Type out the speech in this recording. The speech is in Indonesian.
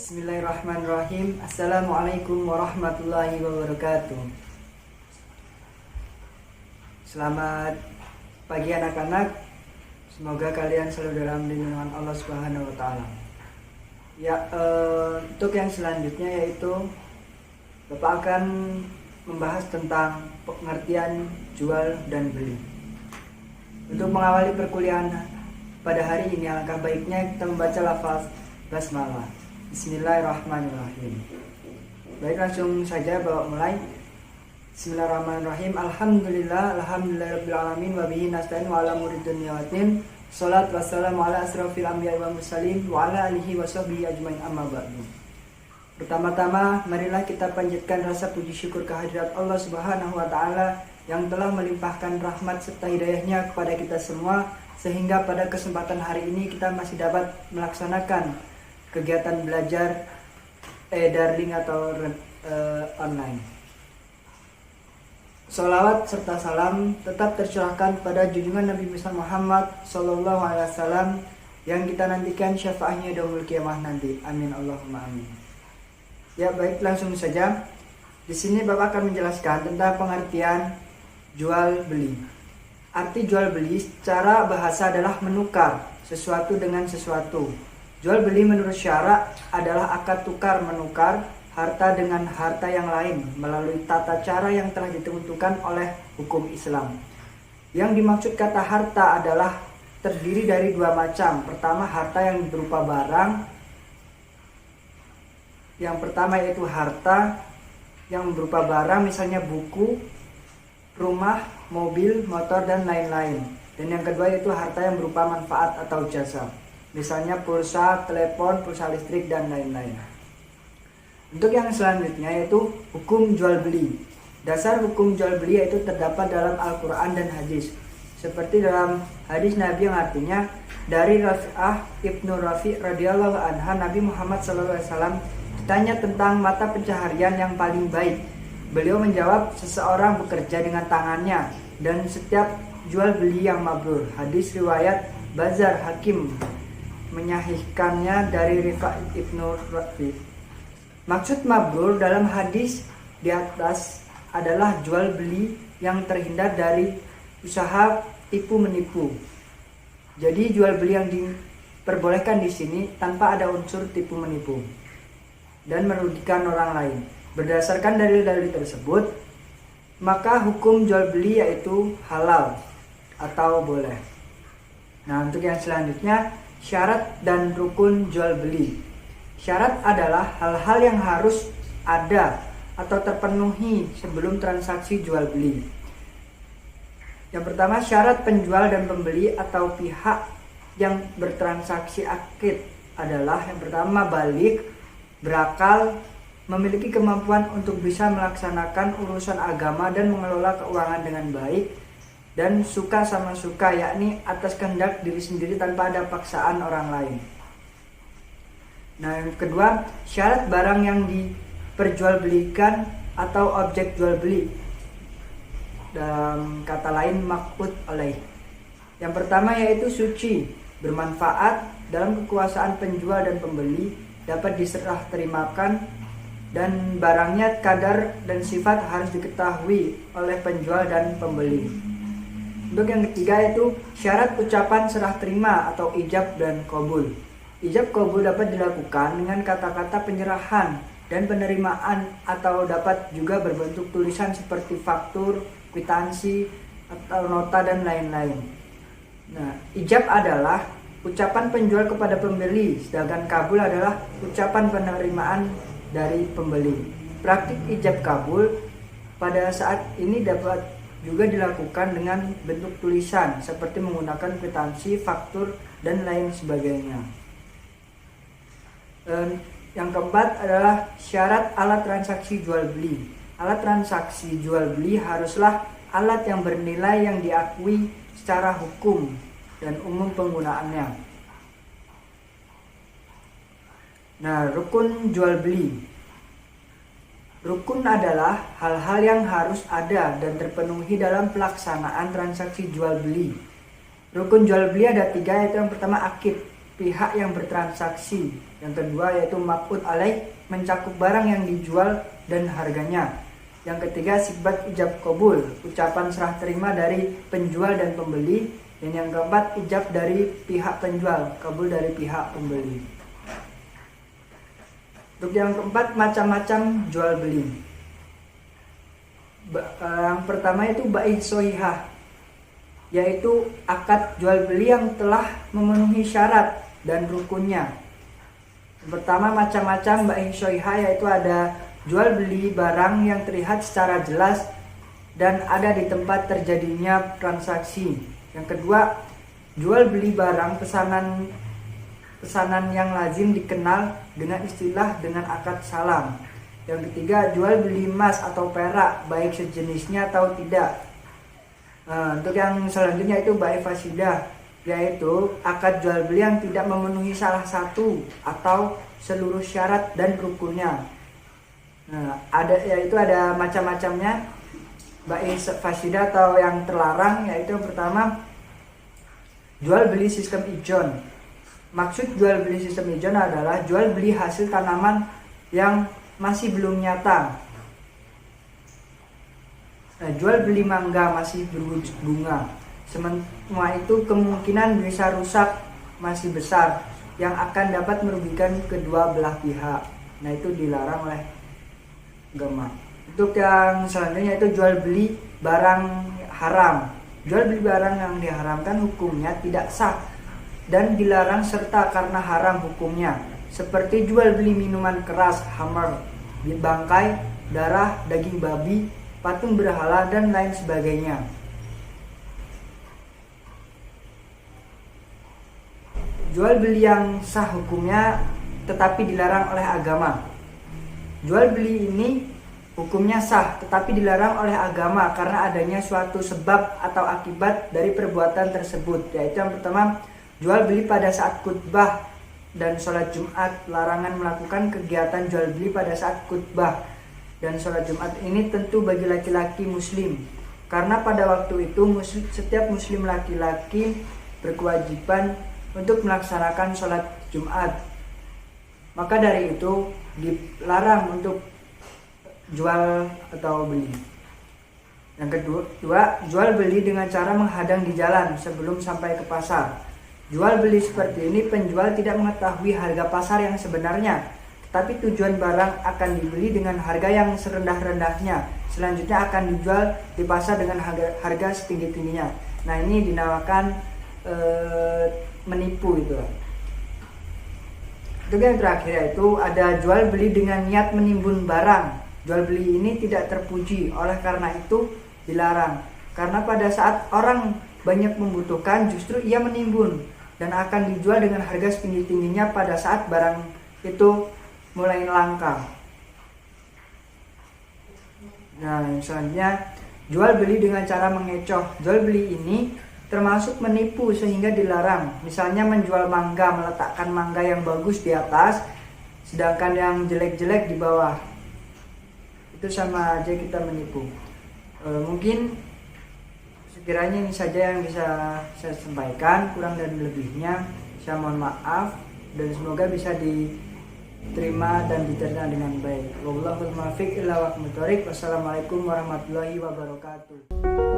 Bismillahirrahmanirrahim. Assalamualaikum warahmatullahi wabarakatuh. Selamat pagi anak-anak. Semoga kalian selalu dalam lindungan Allah Subhanahu wa taala. Untuk yang selanjutnya yaitu Bapak akan membahas tentang pengertian jual dan beli. Untuk mengawali perkuliahan pada hari ini, alangkah baiknya kita membaca lafaz basmalah. Bismillahirrahmanirrahim. Baik, langsung saja Bapak mulai. Bismillahirrahmanirrahim. Alhamdulillahirabbil alamin wa bihi nasta'in wa ala umuri dunya waddin. Shalatu wassalamu ala asrofil anbiya'i wal mursalin wa ala alihi wa sahbihi ajmain, amma ba'du. Pertama-tama, marilah kita panjatkan rasa puji syukur kehadirat Allah Subhanahu wa taala yang telah melimpahkan rahmat serta hidayahnya kepada kita semua, sehingga pada kesempatan hari ini kita masih dapat melaksanakan kegiatan belajar e-darling atau online. Sholawat serta salam tetap tercurahkan pada junjungan Nabi Muhammad SAW yang kita nantikan syafaatnya yaumul qiyamah nanti. Amin Allahumma amin. Ya baik, langsung saja. Di sini Bapak akan menjelaskan tentang pengertian jual beli. Arti jual beli secara bahasa adalah menukar sesuatu dengan sesuatu. Jual beli menurut syara adalah akad tukar menukar harta dengan harta yang lain melalui tata cara yang telah ditentukan oleh hukum Islam. Yang dimaksud kata harta adalah terdiri dari dua macam. Pertama, harta yang berupa barang. Yang pertama yaitu harta yang berupa barang, misalnya buku, rumah, mobil, motor, dan lain-lain. Dan yang kedua yaitu harta yang berupa manfaat atau jasa, misalnya pulsa, telepon, pulsa listrik, dan lain-lain. Untuk yang selanjutnya yaitu hukum jual beli. Dasar hukum jual beli yaitu terdapat dalam Al-Quran dan hadis. Seperti dalam hadis Nabi yang artinya, dari Rafi'ah Ibnu Rafi' radhiyallahu anha, Nabi Muhammad SAW ditanya tentang mata pencaharian yang paling baik. Beliau menjawab, seseorang bekerja dengan tangannya dan setiap jual beli yang mabrur. Hadis riwayat Bazar, Hakim menyahihkannya dari Rifa'ah Ibnu Rafi'. Maksud mabrur dalam hadis di atas adalah jual beli yang terhindar dari usaha tipu menipu. Jadi jual beli yang diperbolehkan di sini tanpa ada unsur tipu menipu dan merugikan orang lain. Berdasarkan dalil-dalil tersebut, maka hukum jual beli yaitu halal atau boleh. Nah, untuk yang selanjutnya, syarat dan rukun jual beli. Syarat adalah hal-hal yang harus ada atau terpenuhi sebelum transaksi jual beli. Yang pertama, syarat penjual dan pembeli atau pihak yang bertransaksi akid adalah yang pertama, balik, berakal, memiliki kemampuan untuk bisa melaksanakan urusan agama dan mengelola keuangan dengan baik, dan suka sama suka, yakni atas kehendak diri sendiri tanpa ada paksaan orang lain. Nah, yang kedua, syarat barang yang diperjualbelikan atau objek jual beli, dalam kata lain maq'ud alaih. Yang pertama yaitu suci, bermanfaat, dalam kekuasaan penjual dan pembeli, dapat diserah terimakan, dan barangnya kadar dan sifat harus diketahui oleh penjual dan pembeli. Untuk yang ketiga yaitu syarat ucapan serah terima atau ijab dan qabul. Ijab qabul dapat dilakukan dengan kata-kata penyerahan dan penerimaan, atau dapat juga berbentuk tulisan seperti faktur, kwitansi, atau nota, dan lain-lain. Nah, ijab adalah ucapan penjual kepada pembeli, sedangkan kabul adalah ucapan penerimaan dari pembeli. Praktik ijab kabul pada saat ini dapat juga dilakukan dengan bentuk tulisan seperti menggunakan kwitansi, faktur, dan lain sebagainya. Yang keempat adalah syarat alat transaksi jual beli. Alat transaksi jual beli haruslah alat yang bernilai yang diakui secara hukum dan umum penggunaannya. Nah, rukun jual beli. Rukun adalah hal-hal yang harus ada dan terpenuhi dalam pelaksanaan transaksi jual beli. Rukun jual beli ada 3, yaitu yang pertama akid. pihak yang bertransaksi. Yang kedua yaitu maq'ud alaih, mencakup barang yang dijual dan harganya. Yang ketiga sifat ijab qabul, ucapan serah terima dari penjual dan pembeli. Dan yang keempat ijab dari pihak penjual, kabul dari pihak pembeli. Untuk yang keempat macam-macam jual beli. Yang pertama itu bai sohihah, yaitu akad jual beli yang telah memenuhi syarat dan rukunnya. Yang pertama macam-macam bai sohihah, yaitu ada jual beli barang yang terlihat secara jelas dan ada di tempat terjadinya transaksi. Yang kedua, jual beli barang pesanan yang lazim dikenal dengan istilah dengan akad salam. Yang ketiga, jual beli emas atau perak baik sejenisnya atau tidak. Untuk yang selanjutnya itu bai fasidah, yaitu akad jual beli yang tidak memenuhi salah satu atau seluruh syarat dan rukunnya. Ada macam-macamnya bai fasidah atau yang terlarang, yaitu yang pertama jual beli sistem ijon. Maksud jual beli sistem ijon adalah jual beli hasil tanaman yang masih belum nyata. Jual beli mangga masih berwujud bunga. Semua itu kemungkinan bisa rusak masih besar yang akan dapat merugikan kedua belah pihak. Nah, itu dilarang oleh agama. Untuk yang selanjutnya itu jual beli barang haram. Jual beli barang yang diharamkan hukumnya tidak sah dan dilarang serta karena haram hukumnya. Seperti jual beli minuman keras, khamar, bangkai, darah, daging babi, patung berhala dan lain sebagainya. Jual beli yang sah hukumnya tetapi dilarang oleh agama. Jual beli ini hukumnya sah tetapi dilarang oleh agama karena adanya suatu sebab atau akibat dari perbuatan tersebut, yaitu yang pertama jual beli pada saat khutbah dan sholat Jumat. Larangan melakukan kegiatan jual beli pada saat khutbah dan sholat Jumat ini tentu bagi laki-laki muslim, karena pada waktu itu setiap muslim laki-laki berkewajiban untuk melaksanakan sholat Jumat. Maka dari itu dilarang untuk jual atau beli. Yang kedua, jual beli dengan cara menghadang di jalan sebelum sampai ke pasar. Jual beli seperti ini penjual tidak mengetahui harga pasar yang sebenarnya, tetapi tujuan barang akan dibeli dengan harga yang serendah-rendahnya. Selanjutnya akan dijual di pasar dengan harga setinggi-tingginya. Nah, ini dinamakan menipu itu. Untuk yang terakhir yaitu ada jual beli dengan niat menimbun barang. Jual beli ini tidak terpuji, oleh karena itu dilarang. Karena pada saat orang banyak membutuhkan justru ia menimbun dan akan dijual dengan harga setinggi-tingginya pada saat barang itu mulai langka. Nah, selanjutnya jual beli dengan cara mengecoh. Jual beli ini termasuk menipu sehingga dilarang. Misalnya menjual mangga, meletakkan mangga yang bagus di atas sedangkan yang jelek-jelek di bawah. Itu sama aja kita menipu. Mungkin sekiranya ini saja yang bisa saya sampaikan, kurang dan lebihnya saya mohon maaf dan semoga bisa diterima dan dicerna dengan baik. Wallahul muwaffiq ila aqwamit thoriq. Wassalamualaikum warahmatullahi wabarakatuh.